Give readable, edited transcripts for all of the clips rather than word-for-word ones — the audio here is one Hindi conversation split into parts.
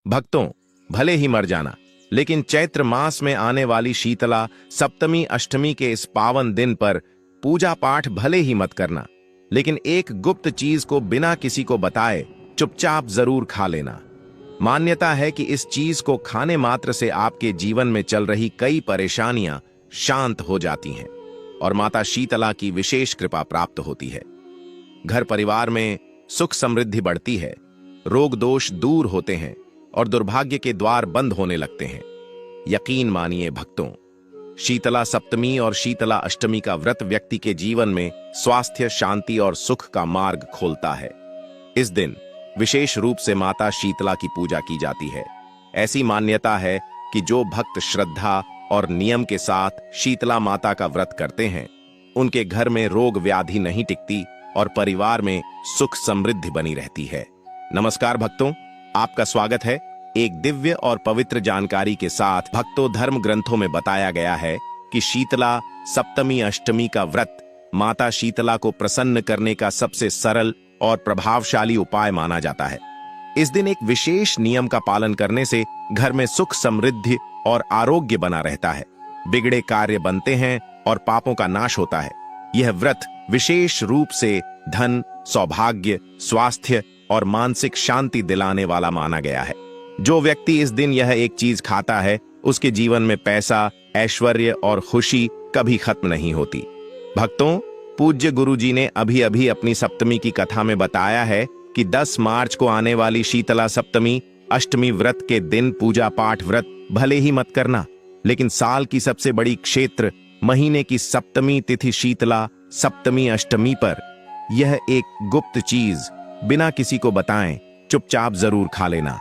भक्तों, भले ही मर जाना, लेकिन चैत्र मास में आने वाली शीतला सप्तमी अष्टमी के इस पावन दिन पर पूजा पाठ भले ही मत करना, लेकिन एक गुप्त चीज को बिना किसी को बताए चुपचाप जरूर खा लेना। मान्यता है कि इस चीज को खाने मात्र से आपके जीवन में चल रही कई परेशानियां शांत हो जाती हैं और माता शीतला की विशेष कृपा प्राप्त होती है। घर परिवार में सुख समृद्धि बढ़ती है, रोग दोष दूर होते हैं और दुर्भाग्य के द्वार बंद होने लगते हैं। यकीन मानिए भक्तों, शीतला सप्तमी और शीतला अष्टमी का व्रत व्यक्ति के जीवन में स्वास्थ्य, शांति और सुख का मार्ग खोलता है। इस दिन विशेष रूप से माता शीतला की पूजा की जाती है। ऐसी मान्यता है कि जो भक्त श्रद्धा और नियम के साथ शीतला माता का व्रत करते हैं, उनके घर में रोग व्याधि नहीं टिकती और परिवार में सुख समृद्धि बनी रहती है। नमस्कार भक्तों, आपका स्वागत है एक दिव्य और पवित्र जानकारी के साथ। भक्तों, धर्म ग्रंथों में बताया गया है कि शीतला सप्तमी अष्टमी का व्रत माता शीतला को प्रसन्न करने का सबसे सरल और प्रभावशाली उपाय माना जाता है। इस दिन एक विशेष नियम का पालन करने से घर में सुख समृद्धि और आरोग्य बना रहता है, बिगड़े कार्य बनते हैं और पापों का नाश होता है। यह व्रत विशेष रूप से धन, सौभाग्य, स्वास्थ्य और मानसिक शांति दिलाने वाला माना गया है। जो व्यक्ति इस दिन यह एक चीज खाता है, उसके जीवन में पैसा, ऐश्वर्य और खुशी कभी खत्म नहीं होती। भक्तों, पूज्य गुरुजी ने अभी अभी अपनी सप्तमी की कथा में बताया है कि 10 मार्च को आने वाली शीतला सप्तमी अष्टमी व्रत के दिन पूजा पाठ व्रत भले ही मत करना, लेकिन साल की सबसे बड़ी क्षेत्र महीने की सप्तमी तिथि शीतला सप्तमी अष्टमी पर यह एक गुप्त चीज बिना किसी को बताएं चुपचाप जरूर खा लेना।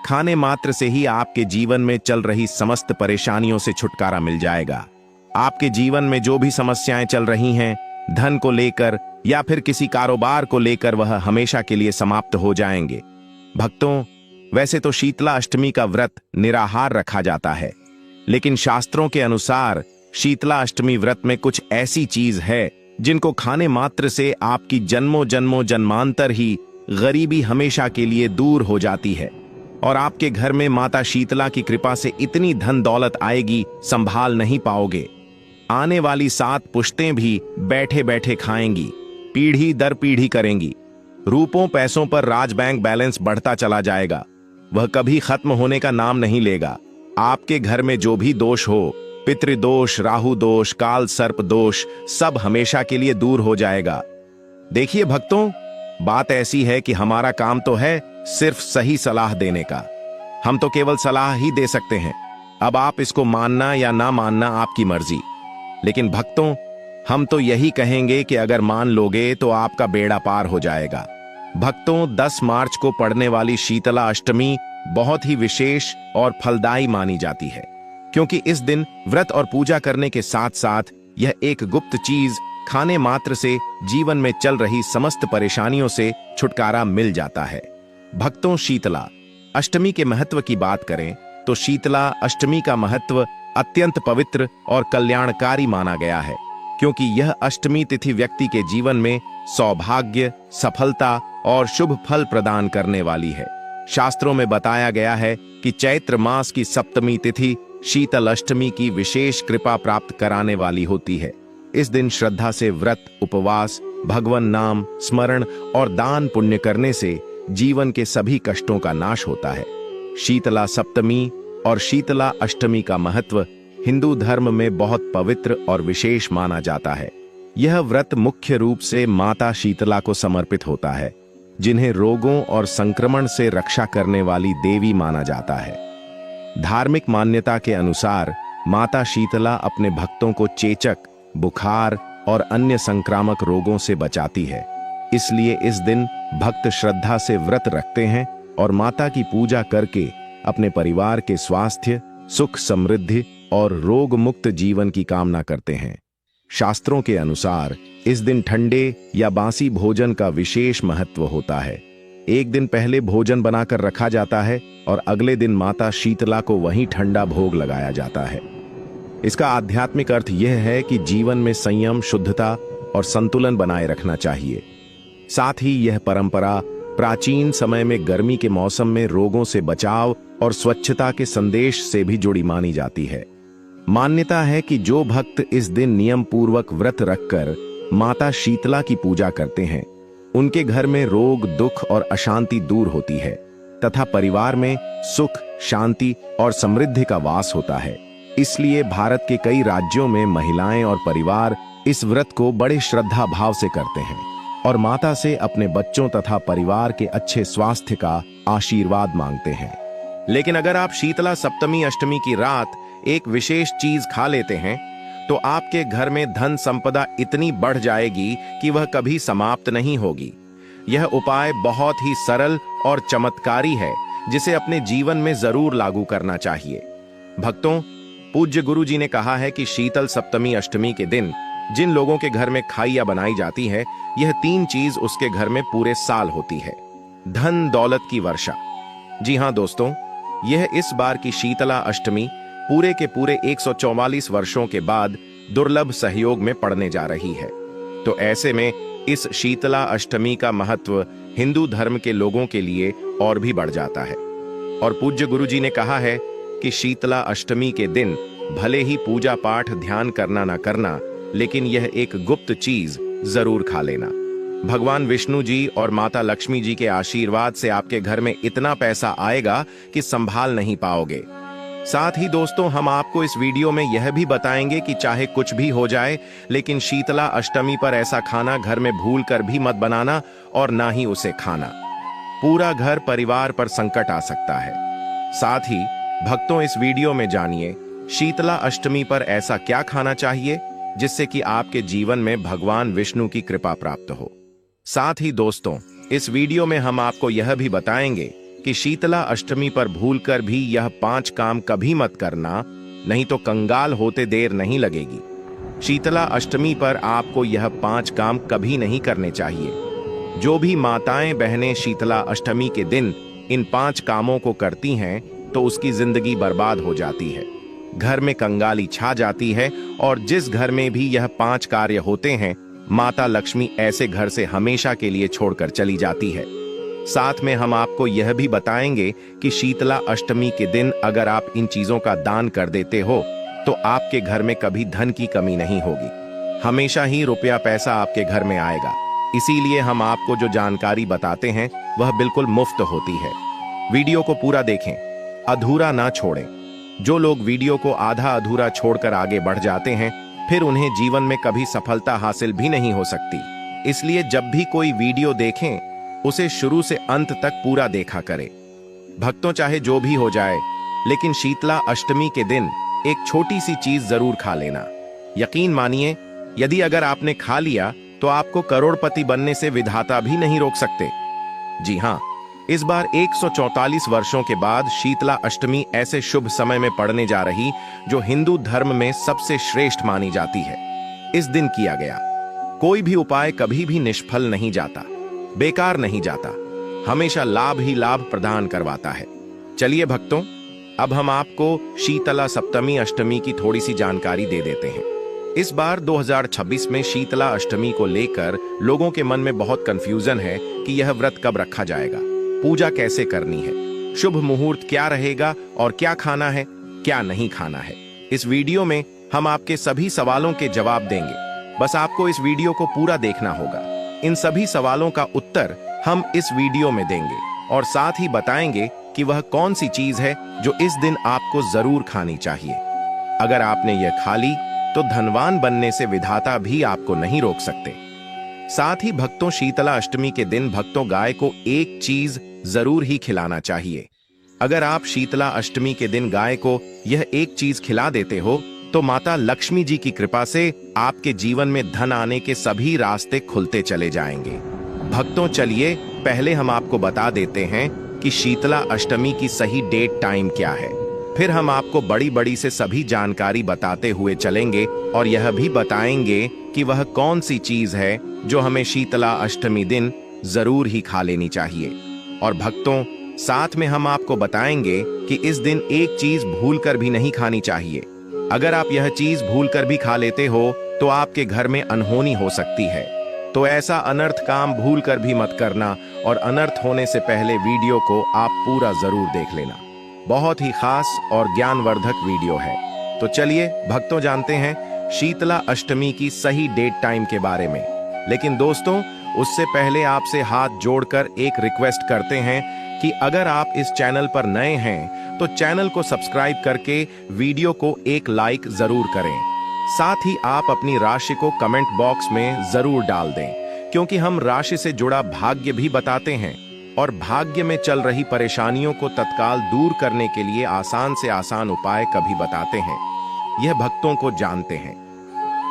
खाने मात्र से ही आपके जीवन में चल रही समस्त परेशानियों से छुटकारा मिल जाएगा। आपके जीवन में जो भी समस्याएं चल रही हैं, धन को लेकर या फिर किसी कारोबार को लेकर, वह हमेशा के लिए समाप्त हो जाएंगे। भक्तों, वैसे तो शीतला अष्टमी का व्रत निराहार रखा जाता है, लेकिन शास्त्रों के अनुसार शीतला अष्टमी व्रत में कुछ ऐसी चीज है जिनको खाने मात्र से आपकी जन्मों जन्मों जन्मांतर ही गरीबी हमेशा के लिए दूर हो जाती है और आपके घर में माता शीतला की कृपा से इतनी धन दौलत आएगी, संभाल नहीं पाओगे। आने वाली 7 पुश्तें भी बैठे बैठे खाएंगी, पीढ़ी दर पीढ़ी करेंगी। रूपों पैसों पर राज बैंक बैलेंस बढ़ता चला जाएगा, वह कभी खत्म होने का नाम नहीं लेगा। आपके घर में जो भी दोष हो, पितृदोष, राहु दोष, काल सर्प दोष, सब हमेशा के लिए दूर हो जाएगा। देखिए भक्तों, बात ऐसी है कि हमारा काम तो है सिर्फ सही सलाह देने का। हम तो केवल सलाह ही दे सकते हैं। अब आप इसको मानना या ना मानना आपकी मर्जी, लेकिन भक्तों, हम तो यही कहेंगे कि अगर मान लोगे तो आपका बेड़ा पार हो जाएगा। भक्तों, 10 मार्च को पड़ने वाली शीतला अष्टमी बहुत ही विशेष और फलदायी मानी जाती है, क्योंकि इस दिन व्रत और पूजा करने के साथ साथ यह एक गुप्त चीज खाने मात्र से जीवन में चल रही समस्त परेशानियों से छुटकारा मिल जाता है। भक्तों, शीतला अष्टमी के महत्व की बात करें तो शीतला अष्टमी का महत्व अत्यंत पवित्र और कल्याणकारी माना गया है, क्योंकि यह अष्टमी तिथि व्यक्ति के जीवन में सौभाग्य, सफलता और शुभ फल प्रदान करने वाली है। शास्त्रों में बताया गया है कि चैत्र मास की सप्तमी तिथि शीतल अष्टमी की विशेष कृपा प्राप्त कराने वाली होती है। इस दिन श्रद्धा से व्रत, उपवास, भगवान नाम स्मरण और दान पुण्य करने से जीवन के सभी कष्टों का नाश होता है। शीतला सप्तमी और शीतला अष्टमी का महत्व हिंदू धर्म में बहुत पवित्र और विशेष माना जाता है। यह व्रत मुख्य रूप से माता शीतला को समर्पित होता है, जिन्हें रोगों और संक्रमण से रक्षा करने वाली देवी माना जाता है। धार्मिक मान्यता के अनुसार माता शीतला अपने भक्तों को चेचक, बुखार और अन्य संक्रामक रोगों से बचाती है। इसलिए इस दिन भक्त श्रद्धा से व्रत रखते हैं और माता की पूजा करके अपने परिवार के स्वास्थ्य, सुख समृद्धि और रोग मुक्त जीवन की कामना करते हैं। शास्त्रों के अनुसार इस दिन ठंडे या बासी भोजन का विशेष महत्व होता है। एक दिन पहले भोजन बनाकर रखा जाता है और अगले दिन माता शीतला को वहीं ठंडा भोग लगाया जाता है। इसका आध्यात्मिक अर्थ यह है कि जीवन में संयम, शुद्धता और संतुलन बनाए रखना चाहिए। साथ ही यह परंपरा प्राचीन समय में गर्मी के मौसम में रोगों से बचाव और स्वच्छता के संदेश से भी जुड़ी मानी जाती है। मान्यता है कि जो भक्त इस दिन नियम पूर्वक व्रत रखकर माता शीतला की पूजा करते हैं, उनके घर में रोग, दुख और अशांति दूर होती है तथा परिवार में सुख, शांति और समृद्धि का वास होता है। इसलिए भारत के कई राज्यों में महिलाएं और परिवार इस व्रत को बड़े श्रद्धा भाव से करते हैं और माता से अपने बच्चों तथा परिवार के अच्छे स्वास्थ्य का आशीर्वाद मांगते हैं। लेकिन अगर आप शीतला सप्तमी अष्टमी की रात एक विशेष चीज खा लेते हैं तो आपके घर में धन संपदा इतनी बढ़ जाएगी कि वह कभी समाप्त नहीं होगी। यह उपाय बहुत ही सरल और चमत्कारी है, जिसे अपने जीवन में जरूर लागू करना चाहिए। भक्तों, पूज्य गुरु जी ने कहा है कि शीतल सप्तमी अष्टमी के दिन जिन लोगों के घर में खाइया बनाई जाती है, यह 3 चीज उसके घर में पूरे साल होती है। धन दौलत की वर्षा। जी हां दोस्तों, यह इस बार की शीतला अष्टमी पूरे के पूरे 144 वर्षों के बाद दुर्लभ सहयोग में पड़ने जा रही है। तो ऐसे में इस शीतला अष्टमी का महत्व हिंदू धर्म के लोगों के लिए और भी बढ़ जाता है। और पूज्य गुरु जी ने कहा है कि शीतला अष्टमी के दिन भले ही पूजा पाठ ध्यान करना ना करना, लेकिन यह एक गुप्त चीज जरूर खा लेना। भगवान विष्णु जी और माता लक्ष्मी जी के आशीर्वाद से आपके घर में इतना पैसा आएगा कि संभाल नहीं पाओगे। साथ ही दोस्तों, हम आपको इस वीडियो में यह भी बताएंगे कि चाहे कुछ भी हो जाए, लेकिन शीतला अष्टमी पर ऐसा खाना घर में भूल कर भी मत बनाना और ना ही उसे खाना। पूरा घर परिवार पर संकट आ सकता है। साथ ही भक्तों, इस वीडियो में जानिए शीतला अष्टमी पर ऐसा क्या खाना चाहिए जिससे कि आपके जीवन में भगवान विष्णु की कृपा प्राप्त हो। साथ ही दोस्तों, इस वीडियो में हम आपको यह भी बताएंगे कि शीतला अष्टमी पर भूलकर भी यह 5 काम कभी मत करना, नहीं तो कंगाल होते देर नहीं लगेगी। शीतला अष्टमी पर आपको यह 5 काम कभी नहीं करने चाहिए। जो भी माताएं बहनें शीतला अष्टमी के दिन इन 5 कामों को करती हैं तो उसकी जिंदगी बर्बाद हो जाती है, घर में कंगाली छा जाती है और जिस घर में भी यह 5 कार्य होते हैं, माता लक्ष्मी ऐसे घर से हमेशा के लिए छोड़कर चली जाती है। साथ में हम आपको यह भी बताएंगे कि शीतला अष्टमी के दिन अगर आप इन चीजों का दान कर देते हो तो आपके घर में कभी धन की कमी नहीं होगी, हमेशा ही रुपया पैसा आपके घर में आएगा। इसीलिए हम आपको जो जानकारी बताते हैं वह बिल्कुल मुफ्त होती है। वीडियो को पूरा देखें, अधूरा ना छोड़ें। जो लोग वीडियो को आधा अधूरा छोड़कर आगे बढ़ जाते हैं, फिर उन्हें जीवन में कभी सफलता हासिल भी नहीं हो सकती। इसलिए जब भी कोई वीडियो देखें, उसे शुरू से अंत तक पूरा देखा करें। भक्तों, चाहे जो भी हो जाए, लेकिन शीतला अष्टमी के दिन एक छोटी सी चीज जरूर खा लेना। यकीन मानिए, यदि अगर आपने खा लिया तो आपको करोड़पति बनने से विधाता भी नहीं रोक सकते। जी हां, इस बार 144 वर्षों के बाद शीतला अष्टमी ऐसे शुभ समय में पड़ने जा रही जो हिंदू धर्म में सबसे श्रेष्ठ मानी जाती है। इस दिन किया गया कोई भी उपाय कभी भी निष्फल नहीं जाता, बेकार नहीं जाता, हमेशा लाभ ही लाभ प्रदान करवाता है। चलिए भक्तों, अब हम आपको शीतला सप्तमी अष्टमी की थोड़ी सी जानकारी दे देते हैं। इस बार 2026 में शीतला अष्टमी को लेकर लोगों के मन में बहुत कंफ्यूजन है कि यह व्रत कब रखा जाएगा, पूजा कैसे करनी है, शुभ मुहूर्त क्या रहेगा और क्या खाना है, क्या नहीं खाना है। इस वीडियो में हम आपके सभी सवालों के जवाब देंगे। बस आपको इस वीडियो को पूरा देखना होगा। इन सभी सवालों का उत्तर हम इस वीडियो में देंगे और साथ ही बताएंगे कि वह कौन सी चीज है जो इस दिन आपको जरूर खानी चाहिए। अगर आपने यह खा ली तो धनवान बनने से विधाता भी आपको नहीं रोक सकते। साथ ही भक्तों, शीतला अष्टमी के दिन भक्तों गाय को एक चीज जरूर ही खिलाना चाहिए। अगर आप शीतला अष्टमी के दिन गाय को यह एक चीज खिला देते हो तो माता लक्ष्मी जी की कृपा से आपके जीवन में धन आने के सभी रास्ते खुलते चले जाएंगे। भक्तों, चलिए पहले हम आपको बता देते हैं कि शीतला अष्टमी की सही डेट टाइम क्या है। फिर हम आपको बड़ी बड़ी से सभी जानकारी बताते हुए चलेंगे और यह भी बताएंगे कि वह कौन सी चीज है जो हमें शीतला अष्टमी दिन जरूर ही खा लेनी चाहिए। और भक्तों, साथ में हम आपको बताएंगे कि इस दिन एक चीज भूलकर भी नहीं खानी चाहिए। अगर आप यह चीज भूलकर भी खा लेते हो तो आपके घर में अनहोनी हो सकती है। तो ऐसा अनर्थ काम भूल कर भी मत करना और अनर्थ होने से पहले वीडियो को आप पूरा जरूर देख लेना। बहुत ही खास और ज्ञानवर्धक वीडियो है। तो चलिए भक्तों जानते हैं शीतला अष्टमी की सही डेट टाइम के बारे में। लेकिन दोस्तों उससे पहले आपसे हाथ जोड़कर एक रिक्वेस्ट करते हैं कि अगर आप इस चैनल पर नए हैं तो चैनल को सब्सक्राइब करके वीडियो को एक लाइक जरूर करें। साथ ही आप अपनी राशि को कमेंट बॉक्स में जरूर डाल दें, क्योंकि हम राशि से जुड़ा भाग्य भी बताते हैं और भाग्य में चल रही परेशानियों को तत्काल दूर करने के लिए आसान से आसान उपाय कभी बताते हैं। यह भक्तों को जानते हैं।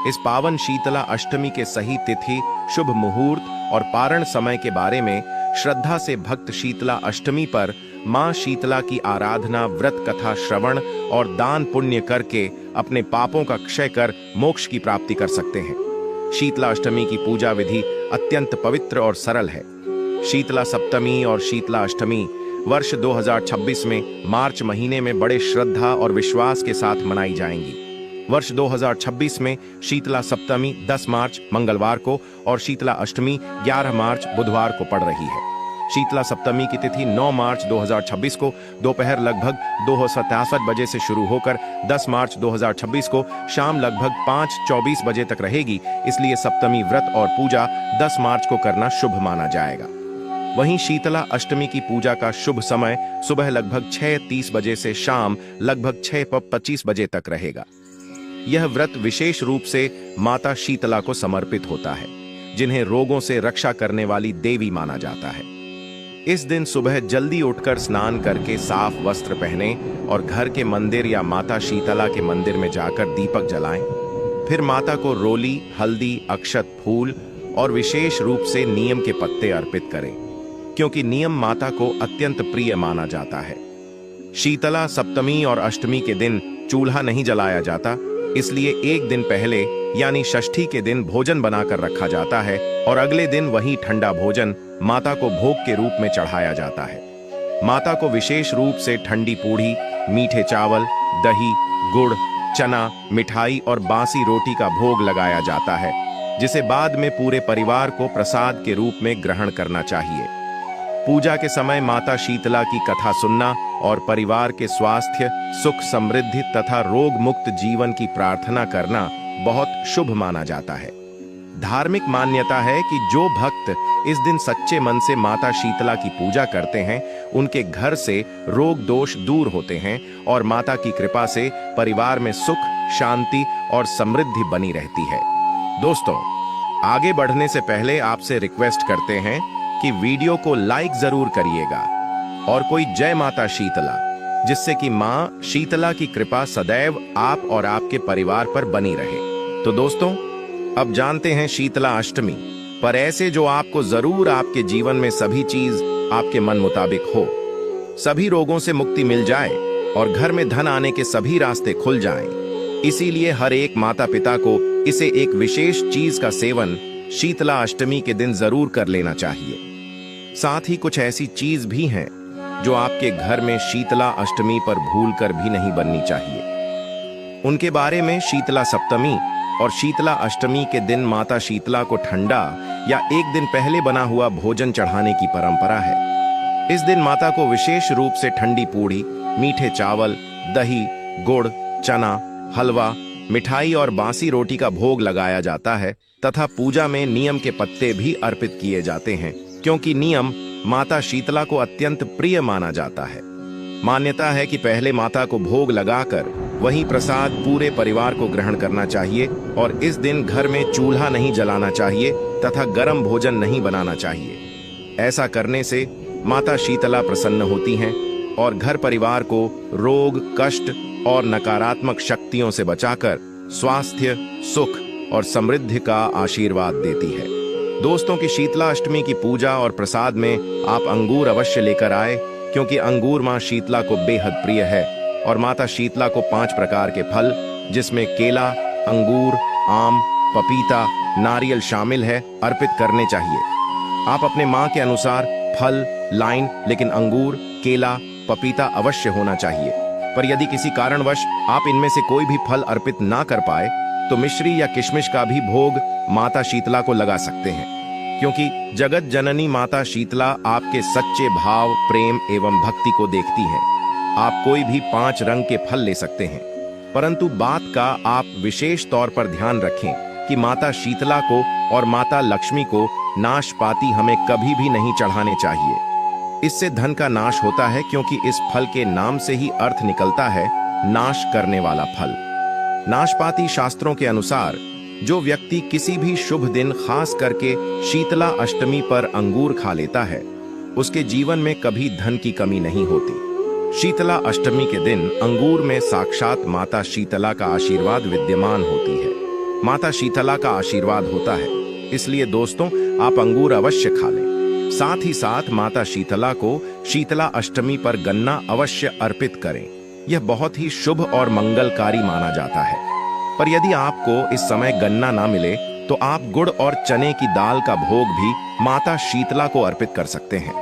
इस पावन शीतला अष्टमी के सही तिथि, शुभ मुहूर्त और पारण समय के बारे में श्रद्धा से भक्त शीतला अष्टमी पर मां शीतला की आराधना, व्रत कथा श्रवण और दान पुण्य करके अपने पापों का क्षय कर मोक्ष की प्राप्ति कर सकते हैं। शीतला अष्टमी की पूजा विधि अत्यंत पवित्र और सरल है। शीतला सप्तमी और शीतला अष्टमी वर्ष 2026 में मार्च महीने में बड़े श्रद्धा और विश्वास के साथ मनाई जाएंगी। वर्ष 2026 में शीतला सप्तमी 10 मार्च मंगलवार को और शीतला अष्टमी 11 मार्च बुधवार को पड़ रही है। शीतला सप्तमी की तिथि 9 मार्च 2026 को दोपहर लगभग 2:57 बजे से शुरू होकर 10 मार्च 2026 को शाम लगभग 5:24 बजे तक रहेगी। इसलिए सप्तमी व्रत और पूजा 10 मार्च को करना शुभ माना जाएगा। वहीं शीतला अष्टमी की पूजा का शुभ समय सुबह लगभग 6:30 बजे से शाम लगभग 6:25 बजे तक रहेगा। यह व्रत विशेष रूप से माता शीतला को समर्पित होता है, जिन्हें रोगों से रक्षा करने वाली देवी माना जाता है। इस दिन सुबह जल्दी उठकर स्नान करके साफ वस्त्र पहने और घर के मंदिर या माता शीतला के मंदिर में जाकर दीपक जलाएं। फिर माता को रोली, हल्दी, अक्षत, फूल और विशेष रूप से नीम के पत्ते अर्पित करें, क्योंकि नीम माता को अत्यंत प्रिय माना जाता है। शीतला सप्तमी और अष्टमी के दिन चूल्हा नहीं जलाया जाता, इसलिए एक दिन पहले यानी षष्ठी के दिन भोजन बनाकर रखा जाता है और अगले दिन वही ठंडा भोजन माता को भोग के रूप में चढ़ाया जाता है। माता को विशेष रूप से ठंडी पूड़ी, मीठे चावल, दही, गुड़, चना, मिठाई और बासी रोटी का भोग लगाया जाता है, जिसे बाद में पूरे परिवार को प्रसाद के रूप में ग्रहण करना चाहिए। पूजा के समय माता शीतला की कथा सुनना और परिवार के स्वास्थ्य, सुख, समृद्धि तथा रोग मुक्त जीवन की प्रार्थना करना बहुत शुभ माना जाता है। धार्मिक मान्यता है कि जो भक्त इस दिन सच्चे मन से माता शीतला की पूजा करते हैं, उनके घर से रोग दोष दूर होते हैं और माता की कृपा से परिवार में सुख, शांति और समृद्धि बनी रहती है। दोस्तों, आगे बढ़ने से पहले आपसे रिक्वेस्ट करते हैं कि वीडियो को लाइक जरूर करिएगा और कोई जय माता शीतला, जिससे कि मां शीतला की कृपा सदैव आप और आपके परिवार पर बनी रहे। तो दोस्तों, अब जानते हैं शीतला अष्टमी पर ऐसे जो आपको जरूर आपके जीवन में सभी चीज आपके मन मुताबिक हो, सभी रोगों से मुक्ति मिल जाए और घर में धन आने के सभी रास्ते खुल जाएं। इसीलिए हर एक माता पिता को इसे एक विशेष चीज का सेवन शीतला अष्टमी के दिन जरूर कर लेना चाहिए। साथ ही कुछ ऐसी चीज भी हैं जो आपके घर में शीतला अष्टमी पर भूलकर भी नहीं बननी चाहिए। उनके बारे में शीतला सप्तमी और शीतला अष्टमी के दिन माता शीतला को ठंडा या एक दिन पहले बना हुआ भोजन चढ़ाने की परंपरा है। इस दिन माता को विशेष रूप से ठंडी पूड़ी, मीठे चावल, दही, गुड़, चना, हलवा, मिठाई और बासी रोटी का भोग लगाया जाता है तथा पूजा में नीम के पत्ते भी अर्पित किए जाते हैं, क्योंकि नीम माता शीतला को अत्यंत प्रिय माना जाता है। मान्यता है कि पहले माता को भोग लगाकर वही प्रसाद पूरे परिवार को ग्रहण करना चाहिए और इस दिन घर में चूल्हा नहीं जलाना चाहिए तथा गर्म भोजन नहीं बनाना चाहिए। ऐसा करने से माता शीतला प्रसन्न होती हैं और घर परिवार को रोग, कष्ट और नकारात्मक शक्तियों से बचाकर स्वास्थ्य, सुख और समृद्धि का आशीर्वाद देती है। दोस्तों, की शीतला अष्टमी की पूजा और प्रसाद में आप अंगूर अवश्य लेकर आए, क्योंकि अंगूर मां शीतला को बेहद प्रिय है और माता शीतला को 5 प्रकार के फल, जिसमें केला, अंगूर, आम, पपीता, नारियल शामिल है, अर्पित करने चाहिए। आप अपने मां के अनुसार फल लाइन, लेकिन अंगूर, केला, पपीता अवश्य होना चाहिए। पर यदि किसी कारणवश आप इनमें से कोई भी फल अर्पित ना कर पाए तो मिश्री या किशमिश का भी भोग माता शीतला को लगा सकते हैं, क्योंकि जगत जननी माता शीतला आपके सच्चे भाव, प्रेम एवं भक्ति को देखती हैं। आप कोई भी 5 रंग के फल ले सकते हैं, परंतु बात का आप विशेष तौर पर ध्यान रखें कि माता शीतला को और माता लक्ष्मी को नाशपाती हमें कभी भी नहीं चढ़ाने चाहिए। इससे धन का नाश होता है, क्योंकि इस फल के नाम से ही अर्थ निकलता है नाश करने वाला फल। नाशपाती शास्त्रों के अनुसार जो व्यक्ति किसी भी शुभ दिन, खास करके शीतला अष्टमी पर अंगूर खा लेता है, उसके जीवन में कभी धन की कमी नहीं होती। शीतला अष्टमी के दिन अंगूर में साक्षात माता शीतला का आशीर्वाद विद्यमान होती है। माता शीतला का आशीर्वाद होता है, इसलिए दोस्तों आप अंगूर अवश्य खा लें। साथ ही साथ माता शीतला को शीतला अष्टमी पर गन्ना अवश्य अर्पित करें। यह बहुत ही शुभ और मंगलकारी माना जाता है। पर यदि आपको इस समय गन्ना ना मिले तो आप गुड़ और चने की दाल का भोग भी माता शीतला को अर्पित कर सकते हैं,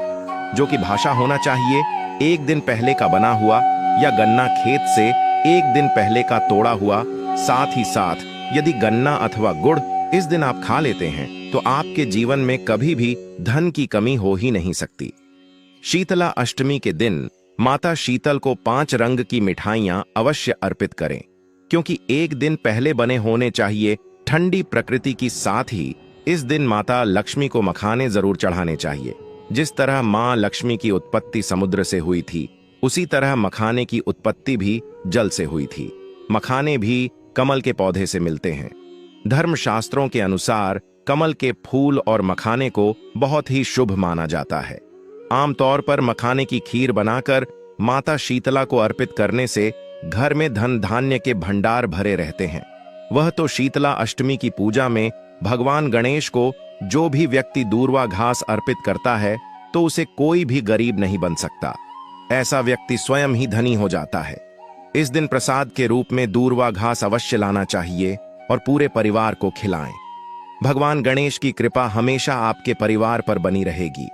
जो कि भाषा होना चाहिए 1 दिन पहले का बना हुआ या गन्ना खेत से 1 दिन पहले का तोड़ा हुआ। साथ ही साथ यदि गन्ना अथवा गुड़ इस दिन आप खा लेते हैं तो आपके जीवन में कभी भी धन की कमी हो ही नहीं सकती। शीतला अष्टमी के दिन माता शीतल को 5 रंग की मिठाइयां अवश्य अर्पित करें, क्योंकि 1 दिन पहले बने होने चाहिए ठंडी प्रकृति की। साथ ही इस दिन माता लक्ष्मी को मखाने जरूर चढ़ाने चाहिए। जिस तरह मां लक्ष्मी की उत्पत्ति समुद्र से हुई थी, उसी तरह मखाने की उत्पत्ति भी जल से हुई थी। मखाने भी कमल के पौधे से मिलते हैं। धर्मशास्त्रों के अनुसार कमल के फूल और मखाने को बहुत ही शुभ माना जाता है। आमतौर पर मखाने की खीर बनाकर माता शीतला को अर्पित करने से घर में धन धान्य के भंडार भरे रहते हैं। वह तो शीतला अष्टमी की पूजा में भगवान गणेश को जो भी व्यक्ति दूर्वा घास अर्पित करता है तो उसे कोई भी गरीब नहीं बन सकता। ऐसा व्यक्ति स्वयं ही धनी हो जाता है। इस दिन प्रसाद के रूप में दूर्वा घास अवश्य लाना चाहिए और पूरे परिवार को खिलाएं। भगवान गणेश की कृपा हमेशा आपके परिवार पर बनी रहेगी।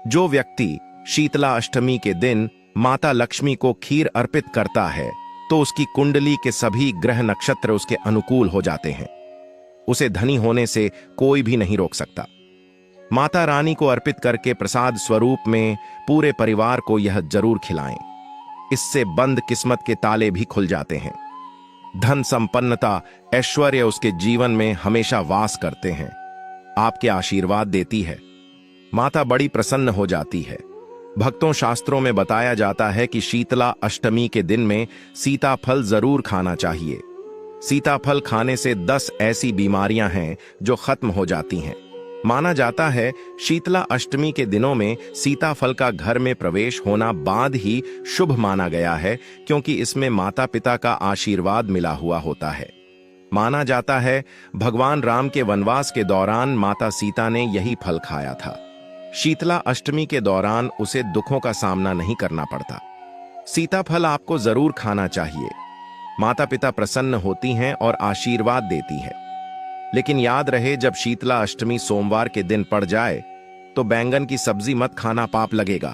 जो व्यक्ति शीतला अष्टमी के दिन माता लक्ष्मी को खीर अर्पित करता है तो उसकी कुंडली के सभी ग्रह नक्षत्र उसके अनुकूल हो जाते हैं। उसे धनी होने से कोई भी नहीं रोक सकता। माता रानी को अर्पित करके प्रसाद स्वरूप में पूरे परिवार को यह जरूर खिलाएं। इससे बंद किस्मत के ताले भी खुल जाते हैं। धन संपन्नता, ऐश्वर्य उसके जीवन में हमेशा वास करते हैं। आपके आशीर्वाद देती है। माता बड़ी प्रसन्न हो जाती है। भक्तों, शास्त्रों में बताया जाता है कि शीतला अष्टमी के दिन में सीताफल जरूर खाना चाहिए। सीताफल खाने से 10 ऐसी बीमारियां हैं जो खत्म हो जाती हैं। माना जाता है शीतला अष्टमी के दिनों में सीताफल का घर में प्रवेश होना बाद ही शुभ माना गया है, क्योंकि इसमें माता पिता का आशीर्वाद मिला हुआ होता है। माना जाता है भगवान राम के वनवास के दौरान माता सीता ने यही फल खाया था। शीतला अष्टमी के दौरान उसे दुखों का सामना नहीं करना पड़ता। सीताफल आपको जरूर खाना चाहिए। माता पिता प्रसन्न होती हैं और आशीर्वाद देती है। लेकिन याद रहे, जब शीतला अष्टमी सोमवार के दिन पड़ जाए तो बैंगन की सब्जी मत खाना, पाप लगेगा।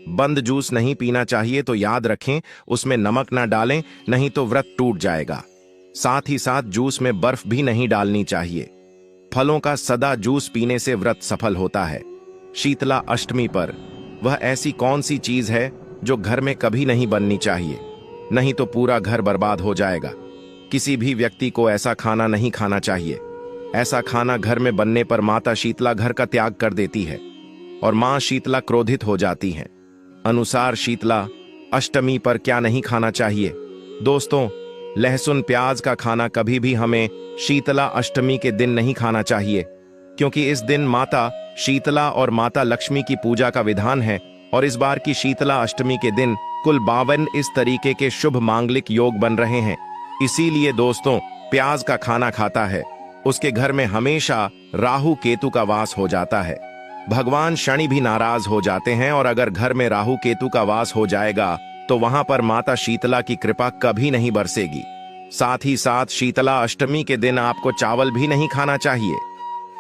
बंद जूस नहीं पीना चाहिए, तो याद रखें उसमें नमक ना डालें, नहीं तो व्रत टूट जाएगा। साथ ही साथ जूस में बर्फ भी नहीं डालनी चाहिए। फलों का सदा जूस पीने से व्रत सफल होता है। शीतला अष्टमी पर वह ऐसी कौन सी चीज है जो घर में कभी नहीं बननी चाहिए, नहीं तो पूरा घर बर्बाद हो जाएगा। किसी भी व्यक्ति को ऐसा खाना नहीं खाना चाहिए। ऐसा खाना घर में बनने पर माता शीतला घर का त्याग कर देती है और मां शीतला क्रोधित हो जाती हैं। अनुसार शीतला अष्टमी पर क्या नहीं खाना चाहिए? दोस्तों, लहसुन प्याज का खाना कभी भी हमें शीतला अष्टमी के दिन नहीं खाना चाहिए, क्योंकि इस दिन माता शीतला और माता लक्ष्मी की पूजा का विधान है। और इस बार की शीतला अष्टमी के दिन कुल 52 इस तरीके के शुभ मांगलिक योग बन रहे हैं। इसीलिए दोस्तों, प्याज का खाना खाता है उसके घर में हमेशा राहु केतु का वास हो जाता है। भगवान शनि भी नाराज हो जाते हैं, और अगर घर में राहु केतु का वास हो जाएगा तो वहां पर माता शीतला की कृपा कभी नहीं बरसेगी। साथ ही साथ शीतला अष्टमी के दिन आपको चावल भी नहीं खाना चाहिए।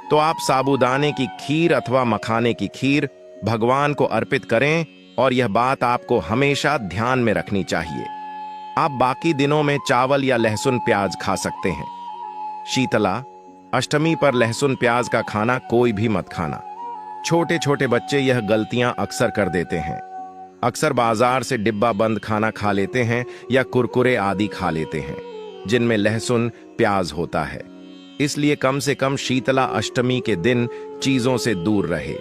तो आप साबूदाने की खीर अथवा मखाने की खीर भगवान को अर्पित करें, और यह बात आपको हमेशा ध्यान में रखनी चाहिए। आप बाकी दिनों में चावल या लहसुन प्याज खा सकते हैं। शीतला, अष्टमी पर लहसुन प्याज का खाना कोई भी मत खाना। छोटे छोटे बच्चे यह गलतियां अक्सर कर देते हैं। अक्सर बाजार से डिब्बा बंद खाना खा लेते हैं या कुरकुरे आदि खा लेते हैं जिनमें लहसुन प्याज होता है। इसलिए कम से कम शीतला अष्टमी के दिन चीजों से दूर रहे।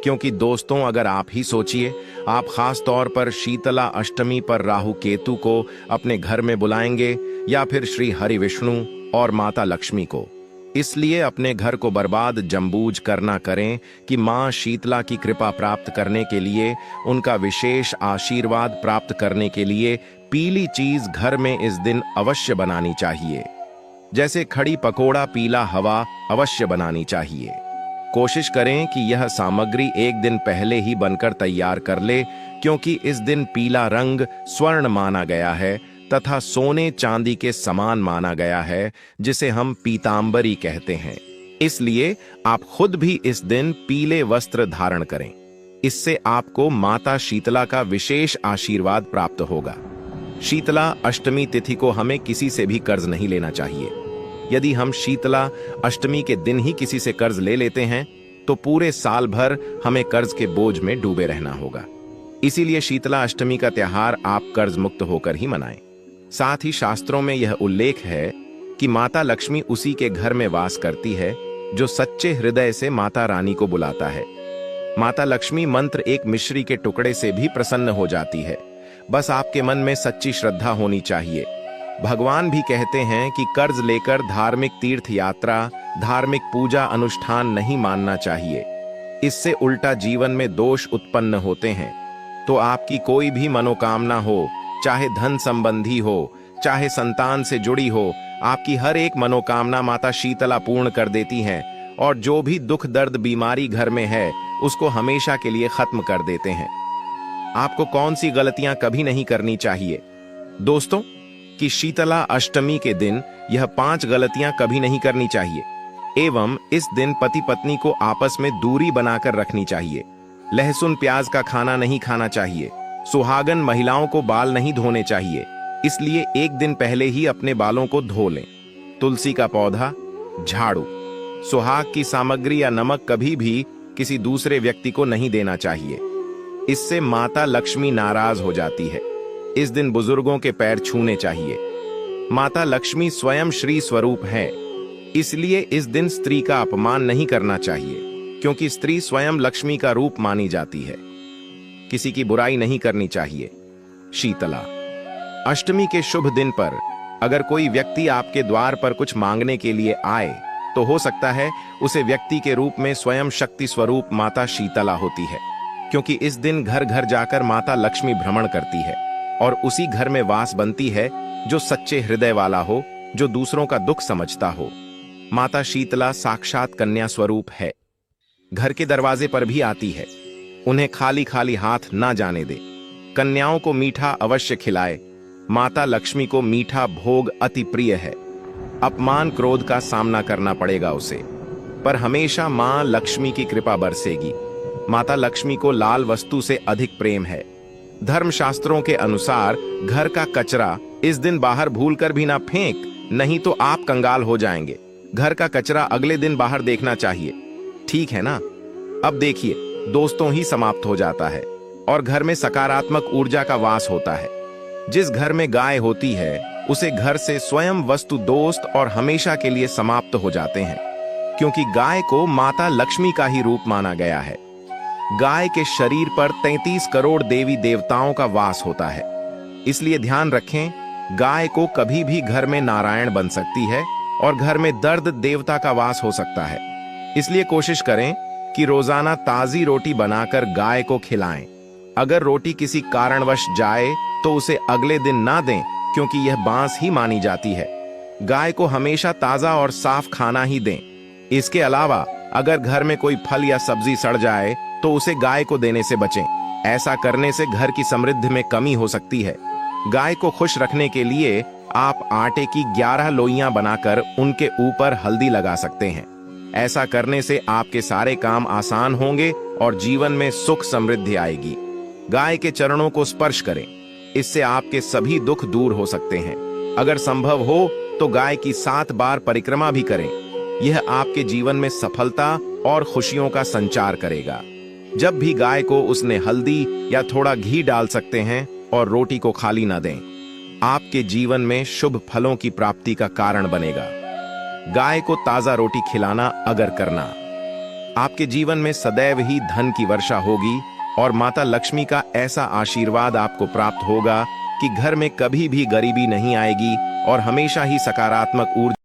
क्योंकि दोस्तों, अगर आप ही सोचिए, आप खास तौर पर शीतला अष्टमी पर राहु केतु को अपने घर में बुलाएंगे या फिर श्री हरि विष्णु और माता लक्ष्मी को। इसलिए अपने घर को बर्बाद जम्बूझ करना करें कि मां शीतला की कृपा प्राप्त करने के लिए, उनका विशेष आशीर्वाद प्राप्त करने के लिए पीली चीज घर में इस दिन अवश्य बनानी चाहिए। जैसे खड़ी पकोड़ा, पीला हवा अवश्य बनानी चाहिए। कोशिश करें कि यह सामग्री एक दिन पहले ही बनकर तैयार कर ले, क्योंकि इस दिन पीला रंग स्वर्ण माना गया है तथा सोने चांदी के समान माना गया है, जिसे हम पीतांबरी कहते हैं। इसलिए आप खुद भी इस दिन पीले वस्त्र धारण करें। इससे आपको माता शीतला का विशेष आशीर्वाद प्राप्त होगा। शीतला अष्टमी तिथि को हमें किसी से भी कर्ज नहीं लेना चाहिए। यदि हम शीतला अष्टमी के दिन ही किसी से कर्ज ले लेते हैं तो पूरे साल भर हमें कर्ज के बोझ में डूबे रहना होगा। इसीलिए शीतला अष्टमी का त्योहार आप कर्ज मुक्त होकर ही मनाएं। साथ ही शास्त्रों में यह उल्लेख है कि माता लक्ष्मी उसी के घर में वास करती है जो सच्चे हृदय से माता रानी को बुलाता है। माता लक्ष्मी मंत्र एक मिश्री के टुकड़े से भी प्रसन्न हो जाती है। बस आपके मन में सच्ची श्रद्धा होनी चाहिए। भगवान भी कहते हैं कि कर्ज लेकर धार्मिक तीर्थ यात्रा, धार्मिक पूजा अनुष्ठान नहीं मानना चाहिए। इससे उल्टा जीवन में दोष उत्पन्न होते हैं। तो आपकी कोई भी मनोकामना हो, चाहे धन संबंधी हो, चाहे संतान से जुड़ी हो, आपकी हर एक मनोकामना माता शीतला पूर्ण कर देती हैं और जो भी दुख दर्द बीमारी घर में है उसको हमेशा के लिए खत्म कर देते हैं। आपको कौन सी गलतियां कभी नहीं करनी चाहिए दोस्तों? कि शीतला अष्टमी के दिन यह 5 गलतियां कभी नहीं करनी चाहिए। एवं इस दिन पति पत्नी को आपस में दूरी बनाकर रखनी चाहिए। लहसुन प्याज का खाना नहीं खाना चाहिए। सुहागन महिलाओं को बाल नहीं धोने चाहिए, इसलिए एक दिन पहले ही अपने बालों को धो लें। तुलसी का पौधा, झाड़ू, सुहाग की सामग्री या नमक कभी भी किसी दूसरे व्यक्ति को नहीं देना चाहिए। इससे माता लक्ष्मी नाराज हो जाती है। इस दिन बुजुर्गों के पैर छूने चाहिए। माता लक्ष्मी स्वयं श्री स्वरूप है, इसलिए इस दिन स्त्री का अपमान नहीं करना चाहिए, क्योंकि स्त्री स्वयं लक्ष्मी का रूप मानी जाती है। किसी की बुराई नहीं करनी चाहिए। शीतला अष्टमी के शुभ दिन पर अगर कोई व्यक्ति आपके द्वार पर कुछ मांगने के लिए आए तो हो सकता है उसे व्यक्ति के रूप में स्वयं शक्ति स्वरूप माता शीतला होती है, क्योंकि इस दिन घर घर जाकर माता लक्ष्मी भ्रमण करती है और उसी घर में वास बनती है जो सच्चे हृदय वाला हो, जो दूसरों का दुख समझता हो। माता शीतला साक्षात कन्या स्वरूप है। घर के दरवाजे पर भी आती है। उन्हें खाली खाली हाथ ना जाने दे। कन्याओं को मीठा अवश्य खिलाए। माता लक्ष्मी को मीठा भोग अति प्रिय है। अपमान क्रोध का सामना करना पड़ेगा उसे, पर हमेशा मां लक्ष्मी की कृपा बरसेगी। माता लक्ष्मी को लाल वस्तु से अधिक प्रेम है। धर्मशास्त्रों के अनुसार घर का कचरा इस दिन बाहर भूलकर भी ना फेंक, नहीं तो आप कंगाल हो जाएंगे। घर का कचरा अगले दिन बाहर देखना चाहिए, ठीक है ना? अब देखिए, दोस्तों ही समाप्त हो जाता है और घर में सकारात्मक ऊर्जा का वास होता है। जिस घर में गाय होती है उसे घर से स्वयं वस्तु दोस्त और हमेशा के लिए समाप्त हो जाते हैं, क्योंकि गाय को माता लक्ष्मी का ही रूप माना गया है। गाय के शरीर पर 33 करोड़ देवी देवताओं का वास होता है। इसलिए ध्यान रखें, गाय को कभी भी घर में नारायण बन सकती है और घर में दर्द देवता का वास हो सकता है। इसलिए कोशिश करें कि रोजाना ताजी रोटी बनाकर गाय को खिलाएं। अगर रोटी किसी कारणवश जाए तो उसे अगले दिन ना दें, क्योंकि यह बांस ही मानी जाती है। गाय को हमेशा ताजा और साफ खाना ही दें। इसके अलावा अगर घर में कोई फल या सब्जी सड़ जाए तो उसे गाय को देने से बचें। ऐसा करने से घर की समृद्धि में कमी हो सकती है। गाय को खुश रखने के लिए आप आटे की 11 लोइयां बनाकर उनके ऊपर हल्दी लगा सकते हैं। ऐसा करने से आपके सारे काम आसान होंगे और जीवन में सुख समृद्धि आएगी। गाय के चरणों को स्पर्श करें, इससे आपके सभी दुख दूर हो सकते हैं। अगर संभव हो तो गाय की 7 बार परिक्रमा भी करें। यह आपके जीवन में सफलता और खुशियों का संचार करेगा। जब भी गाय को उसने हल्दी या थोड़ा घी डाल सकते हैं और रोटी को खाली ना दें। आपके जीवन में शुभ फलों की प्राप्ति का कारण बनेगा। गाय को ताजा रोटी खिलाना अगर करना, आपके जीवन में सदैव ही धन की वर्षा होगी और माता लक्ष्मी का ऐसा आशीर्वाद आपको प्राप्त होगा कि घर में कभी भी गरीबी नहीं आएगी और हमेशा ही सकारात्मक ऊर्जा